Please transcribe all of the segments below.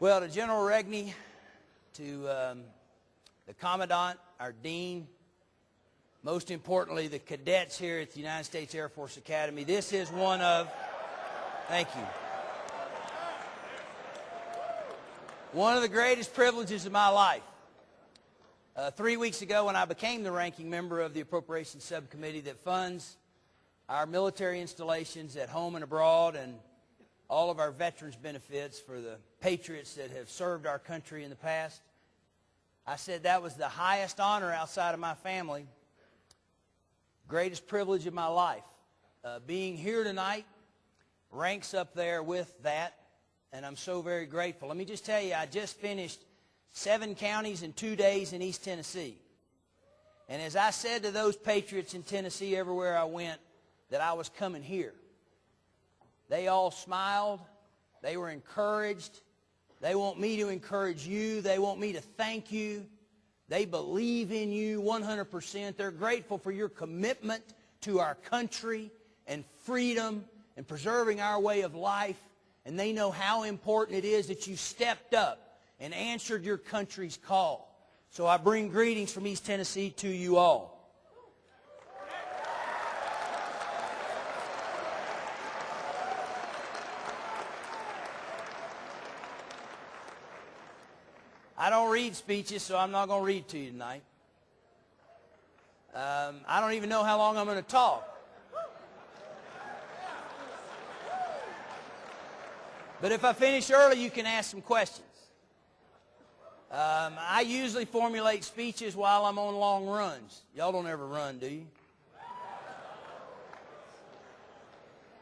Well, to General Regney, to the Commandant, our Dean, most importantly, the cadets here at the United States Air Force Academy, this is one of, thank you, one of the greatest privileges of my life. 3 weeks ago, when I became the ranking member of the Appropriations Subcommittee that funds our military installations at home and abroad and all of our veterans benefits for the patriots that have served our country in the past, I said that was the highest honor outside of my family, greatest privilege of my life. Being here tonight ranks up there with that, and I'm so very grateful. Let me just tell you, I just finished 7 counties in 2 days in East Tennessee. And as I said to those patriots in Tennessee everywhere I went that I was coming here, they all smiled. They were encouraged. They want me to encourage you. They want me to thank you. They believe in you 100%. They're grateful for your commitment to our country and freedom and preserving our way of life. And they know how important it is that you stepped up and answered your country's call. So I bring greetings from East Tennessee to you all. I don't read speeches, so I'm not going to read to you tonight. I don't even know how long I'm going to talk. But if I finish early, you can ask some questions. I usually formulate speeches while I'm on long runs. Y'all don't ever run, do you?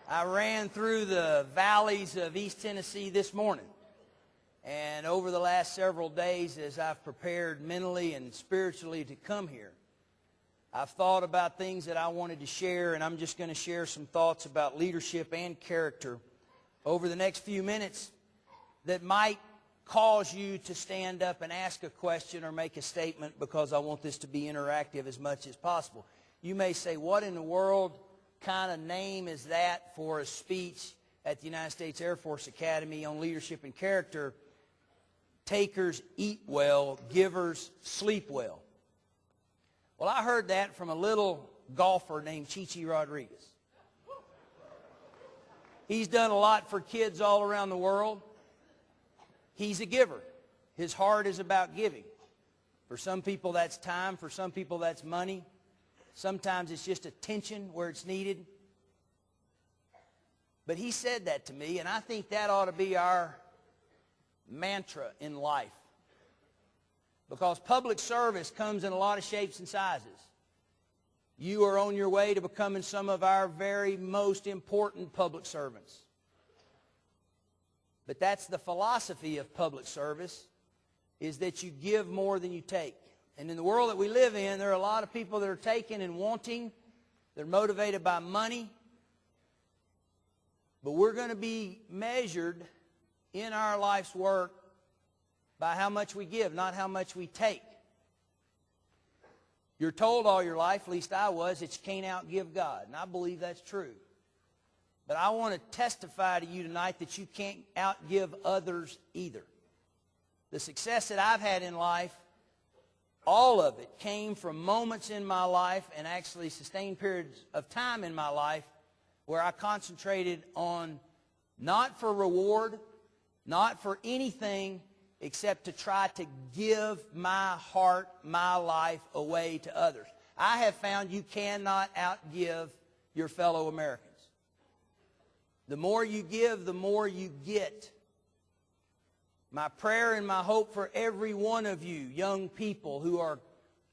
I ran through the valleys of East Tennessee this morning. And over the last several days, as I've prepared mentally and spiritually to come here, I've thought about things that I wanted to share, and I'm just going to share some thoughts about leadership and character over the next few minutes that might cause you to stand up and ask a question or make a statement, because I want this to be interactive as much as possible. You may say, what in the world kind of name is that for a speech at the United States Air Force Academy on leadership and character? Takers eat well, givers sleep well. Well, I heard that from a little golfer named Chichi Rodriguez. He's done a lot for kids all around the world. He's a giver. His heart is about giving. For some people, that's time. For some people, that's money. Sometimes it's just attention where it's needed. But he said that to me, and I think that ought to be our mantra in life. Because public service comes in a lot of shapes and sizes. You are on your way to becoming some of our very most important public servants. But that's the philosophy of public service, is that you give more than you take. And in the world that we live in, there are a lot of people that are taking and wanting. They're motivated by money. But we're going to be measured in our life's work by how much we give, not how much we take. You're told all your life, at least I was, that you can't outgive God. And I believe that's true. But I want to testify to you tonight that you can't outgive others either. The success that I've had in life, all of it came from moments in my life and actually sustained periods of time in my life where I concentrated on not for reward, not for anything except to try to give my heart, my life away to others. I have found you cannot outgive your fellow Americans. The more you give, the more you get. My prayer and my hope for every one of you young people who are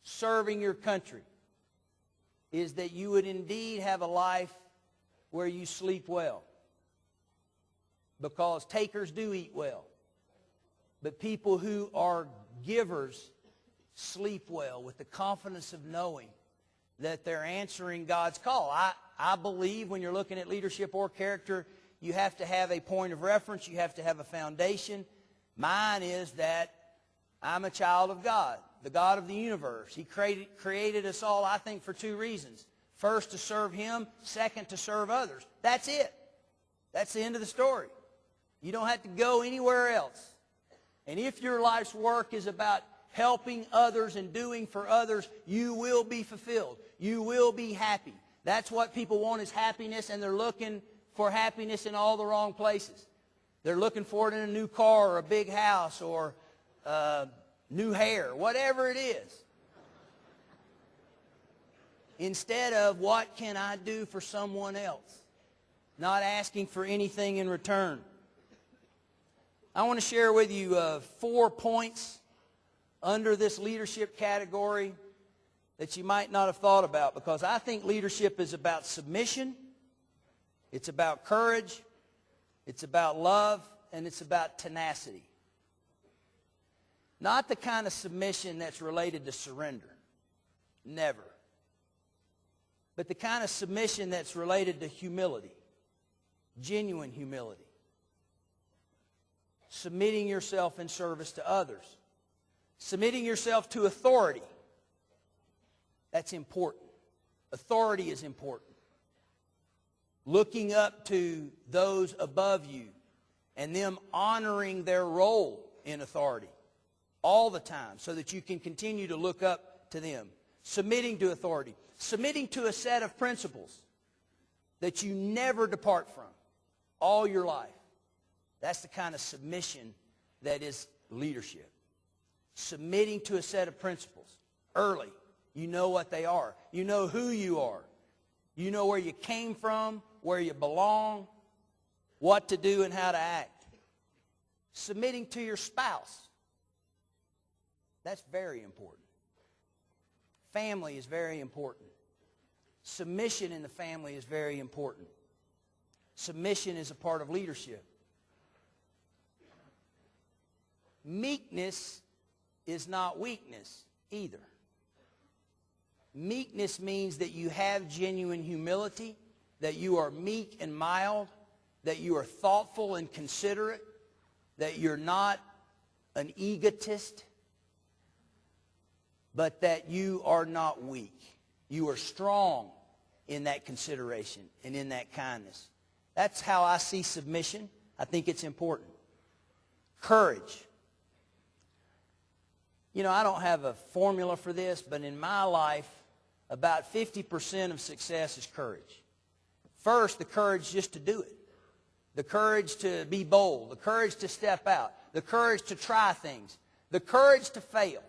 serving your country is that you would indeed have a life where you sleep well. Because takers do eat well. But people who are givers sleep well with the confidence of knowing that they're answering God's call. I believe when you're looking at leadership or character, you have to have a point of reference. You have to have a foundation. Mine is that I'm a child of God, the God of the universe. He created us all, I think, for 2 reasons. First, to serve Him. Second, to serve others. That's it. That's the end of the story. You don't have to go anywhere else. And if your life's work is about helping others and doing for others, you will be fulfilled. You will be happy. That's what people want, is happiness, and they're looking for happiness in all the wrong places. They're looking for it in a new car or a big house or new hair, whatever it is. Instead of, what can I do for someone else? Not asking for anything in return. I want to share with you 4 points under this leadership category that you might not have thought about, because I think leadership is about submission, it's about courage, it's about love, and it's about tenacity. Not the kind of submission that's related to surrender. Never. But the kind of submission that's related to humility. Genuine humility. Submitting yourself in service to others. Submitting yourself to authority. That's important. Authority is important. Looking up to those above you and them honoring their role in authority all the time so that you can continue to look up to them. Submitting to authority. Submitting to a set of principles that you never depart from all your life. That's the kind of submission that is leadership. Submitting to a set of principles early. You know what they are. You know who you are. You know where you came from, where you belong, what to do and how to act. Submitting to your spouse. That's very important. Family is very important. Submission in the family is very important. Submission is a part of leadership. Meekness is not weakness either. Meekness means that you have genuine humility, that you are meek and mild, that you are thoughtful and considerate, that you're not an egotist, but that you are not weak. You are strong in that consideration and in that kindness. That's how I see submission. I think it's important. Courage. You know, I don't have a formula for this, but in my life, about 50% of success is courage. First, the courage just to do it. The courage to be bold. The courage to step out. The courage to try things. The courage to fail.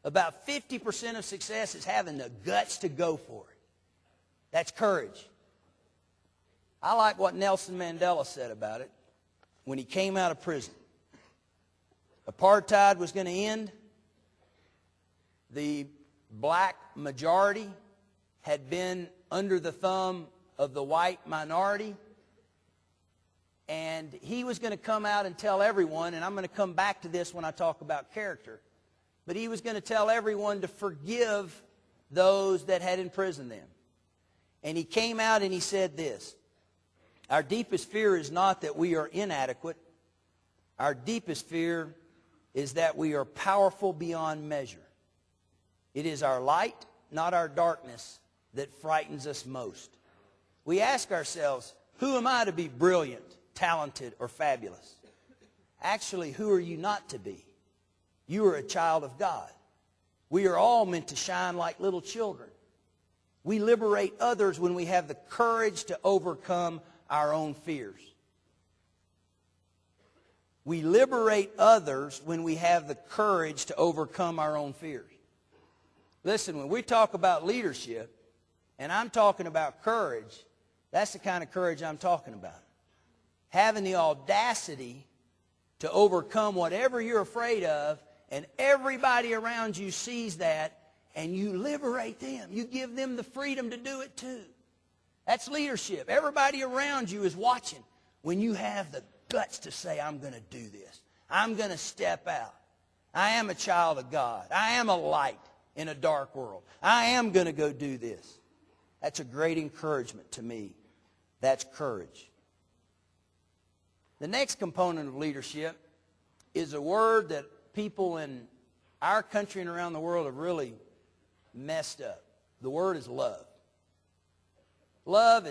About 50% of success is having the guts to go for it. That's courage. I like what Nelson Mandela said about it when he came out of prison. Apartheid was going to end. The black majority had been under the thumb of the white minority. And he was going to come out and tell everyone, and I'm going to come back to this when I talk about character, but he was going to tell everyone to forgive those that had imprisoned them. And he came out and he said this: our deepest fear is not that we are inadequate. Our deepest fear is that we are powerful beyond measure. It is our light, not our darkness, that frightens us most. We ask ourselves, who am I to be brilliant, talented, or fabulous? Actually, who are you not to be? You are a child of God. We are all meant to shine like little children. We liberate others when we have the courage to overcome our own fears. We liberate others when we have the courage to overcome our own fears. Listen, when we talk about leadership, and I'm talking about courage, that's the kind of courage I'm talking about. Having the audacity to overcome whatever you're afraid of, and everybody around you sees that, and you liberate them. You give them the freedom to do it too. That's leadership. Everybody around you is watching when you have the guts to say, I'm going to do this. I'm going to step out. I am a child of God. I am a light in a dark world. I am going to go do this. That's a great encouragement to me. That's courage. The next component of leadership is a word that people in our country and around the world have really messed up. The word is love. Love is